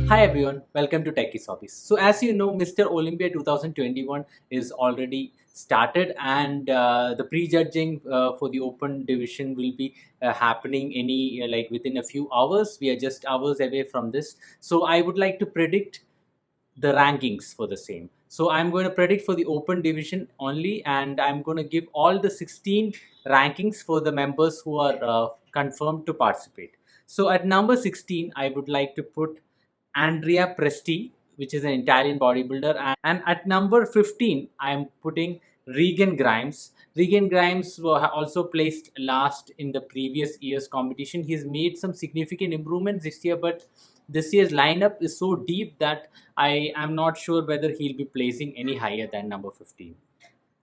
Hi everyone, welcome to Techie Hobbies. So as you know, Mr. Olympia 2021 is already started, and the prejudging for the open division will be happening any like within a few hours. We are just hours away from this. So I would like to predict the rankings for the same. So I'm going to predict for the open division only, and I'm going to give all the 16 rankings for the members who are confirmed to participate. So at number 16, I would like to put Andrea Presti, which is an Italian bodybuilder, and at number 15, I am putting Regan Grimes. Regan Grimes also placed last in the previous year's competition. He's made some significant improvements this year, but this year's lineup is so deep that I am not sure whether he'll be placing any higher than number 15.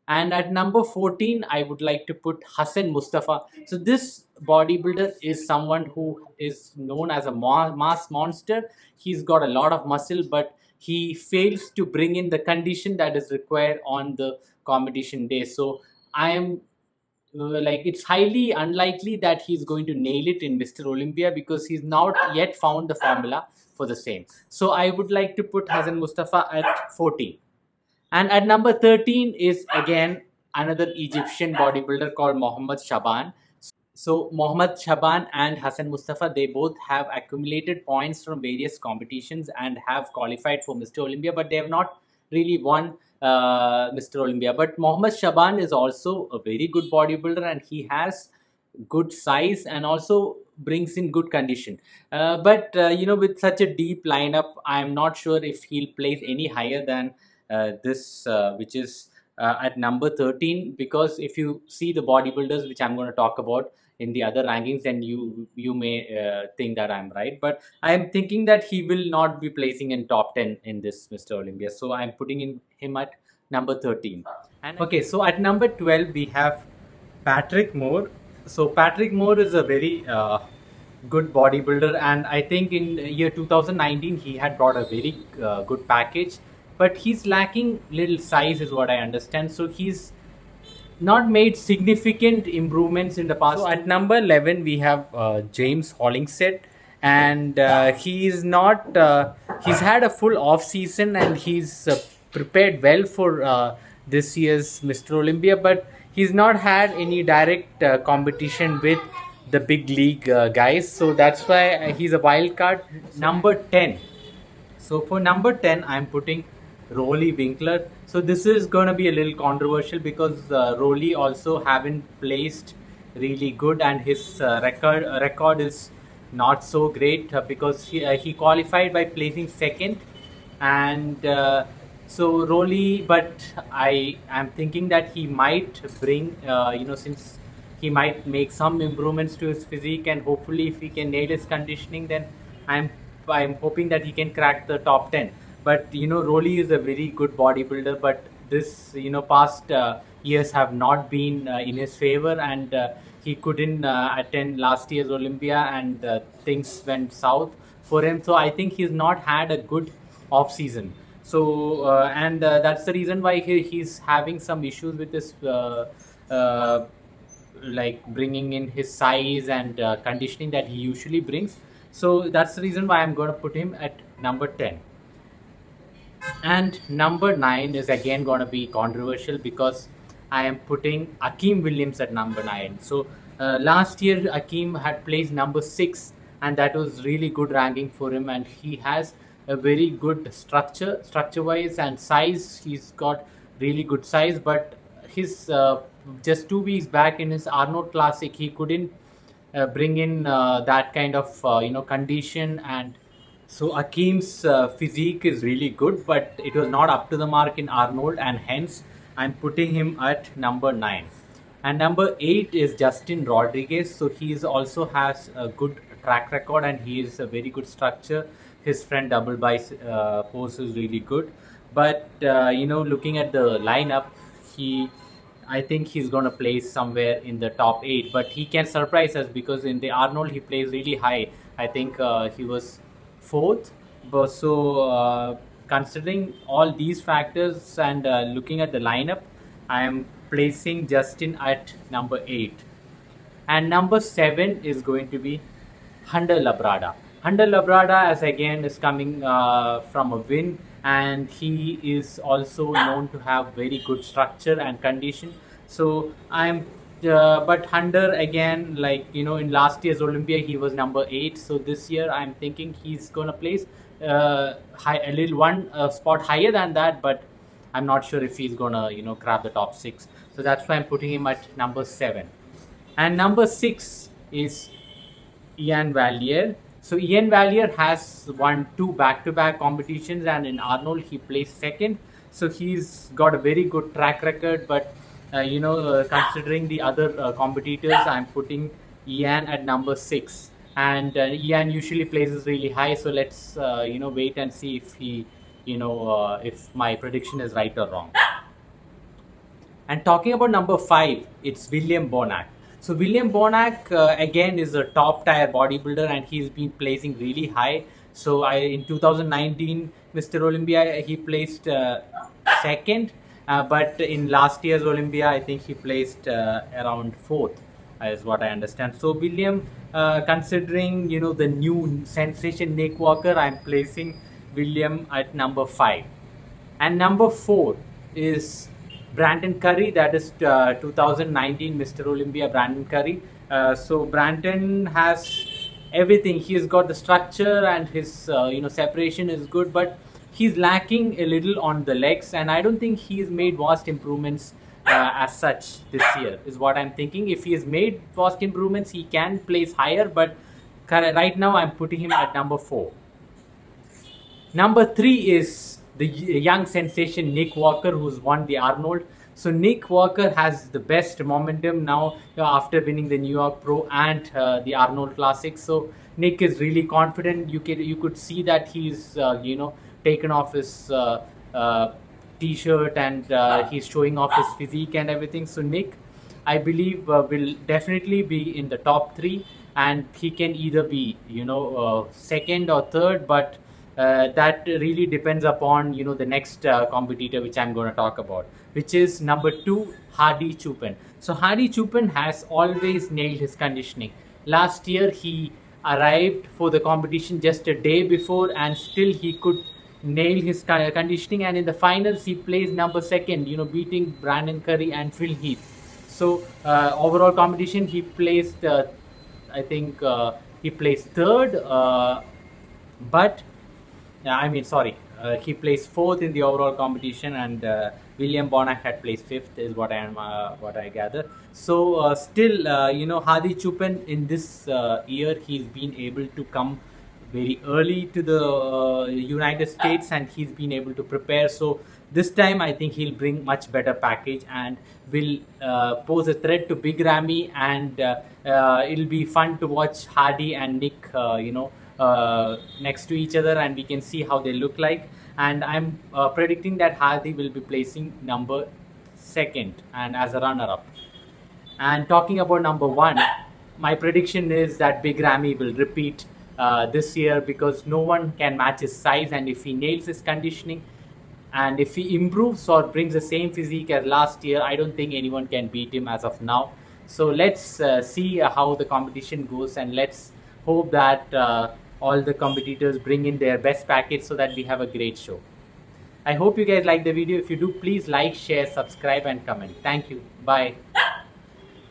And at number 14, I would like to put Hassan Mustafa. So this bodybuilder is someone who is known as a mass monster. He's got a lot of muscle, but he fails to bring in the condition that is required on the competition day. So I am like it's highly unlikely that he's going to nail it in Mr. Olympia because he's not yet found the formula for the same. So I would like to put Hassan Mustafa at 14. And at number 13 is again another Egyptian bodybuilder called Mohammed Shaban. So Mohammed Shaban and Hassan Mustafa, they both have accumulated points from various competitions and have qualified for Mr. Olympia, but they have not really won Mr. Olympia. But Mohammed Shaban is also a very good bodybuilder, and he has good size and also brings in good condition. But with such a deep lineup, I am not sure if he'll place any higher than this, which is at number 13. Because if you see the bodybuilders, which I'm going to talk about in the other rankings, then you may think that I'm right. But I'm thinking that he will not be placing in top 10 in this Mr. Olympia. So I'm putting in him at number 13. And okay, so at number 12 we have Patrick Moore. So Patrick Moore is a very good bodybuilder, and I think in year 2019 he had brought a very good package, but he's lacking little size, is what I understand. So he's not made significant improvements in the past. So at number 11 we have James Hollingshead, and he's not. He's had a full off season, and he's prepared well for this year's Mr. Olympia, but he's not had any direct competition with the big league guys. So that's why he's a wild card. Number 10. So for number 10, I'm putting Rolly Winkler. So this is going to be a little controversial because Rolly also haven't placed really good, and his record is not so great because he qualified by placing second, and so Rolly. But I am thinking that he might bring since he might make some improvements to his physique, and hopefully if he can nail his conditioning, then I'm I'm hoping that he can crack the top 10. But Rolly is a very good bodybuilder, but this past years have not been in his favor, and he couldn't attend last year's Olympia, and things went south for him. So I think he's not had a good off season. So and that's the reason why he's having some issues with this. Like bringing in his size and conditioning that he usually brings. So that's the reason why I'm going to put him at number 10. And number 9 is again going to be controversial because I am putting Akeem Williams at number 9. So last year Akeem had placed number 6, and that was really good ranking for him, and he has a very good structure wise and size. He's got really good size, but his just 2 weeks back in his Arnold Classic, he couldn't bring in that kind of condition. And so Akeem's physique is really good, but it was not up to the mark in Arnold, and hence I'm putting him at number 9. And number 8 is Justin Rodriguez. So he also has a good track record, and he is a very good structure. His front double bicep pose is really good, but looking at the lineup, I think he's going to place somewhere in the top 8, but he can surprise us because in the Arnold he plays really high. I think he was 4th. But so considering all these factors and looking at the lineup, I am placing Justin at number 8. And number 7 is going to be Hunter Labrada. Hunter Labrada, as again, is coming from a win, and he is also known to have very good structure and condition. So but Hunter again, like in last year's Olympia, he was number 8. So this year, I'm thinking he's gonna place a little one spot higher than that, but I'm not sure if he's gonna grab the top 6. So that's why I'm putting him at number 7. And number 6 is Ian Valier. So Ian Valier has won 2 back-to-back competitions, and in Arnold he placed second. So he's got a very good track record. But considering the other competitors, I'm putting Ian at number 6. And Ian usually places really high. So let's wait and see if he if my prediction is right or wrong. And talking about number 5, it's William Bonac. So William Bonac again is a top tier bodybuilder, and he's been placing really high. So in 2019 Mr. Olympia he placed second, but in last year's Olympia I think he placed around 4th, is what I understand. So William, considering the new sensation Nick Walker, I'm placing William at number 5. And number 4 is Brandon Curry, that is 2019 Mr. Olympia Brandon Curry. So Brandon has everything. He's got the structure, and his separation is good, but he's lacking a little on the legs, and I don't think he's made vast improvements as such this year, is what I'm thinking. If he has made vast improvements, he can place higher, but right now I'm putting him at number 4. Number 3 is the young sensation Nick Walker, who's won the Arnold. So Nick Walker has the best momentum now after winning the New York Pro and the Arnold Classic. So Nick is really confident. You could see that he's taken off his t-shirt, and he's showing off his physique and everything. So Nick, I believe, will definitely be in the top 3, and he can either be second or third, but that really depends upon the next competitor which I'm going to talk about, which is number 2, Hadi Choopan. So Hadi Choopan has always nailed his conditioning. Last year he arrived for the competition just a day before, and still he could nail his conditioning, and in the finals he placed number 2nd, beating Brandon Curry and Phil Heath. So overall competition he placed I think he placed 3rd, but he placed 4th in the overall competition, and William Bonac had placed 5th, is what I gather. So still, Hadi Choopan in this year, he's been able to come very early to the United States, and he's been able to prepare. So this time I think he'll bring much better package and will pose a threat to Big Ramy, and it'll be fun to watch Hadi and Nick next to each other, and we can see how they look like. And I'm predicting that Hadi will be placing number 2nd and as a runner-up. And talking about number 1, my prediction is that Big Ramy will repeat this year, because no one can match his size, and if he nails his conditioning and if he improves or brings the same physique as last year, I don't think anyone can beat him as of now. So let's see how the competition goes, and let's hope that all the competitors bring in their best package so that we have a great show. I hope you guys like the video. If you do, please like, share, subscribe, and comment. Thank you. Bye.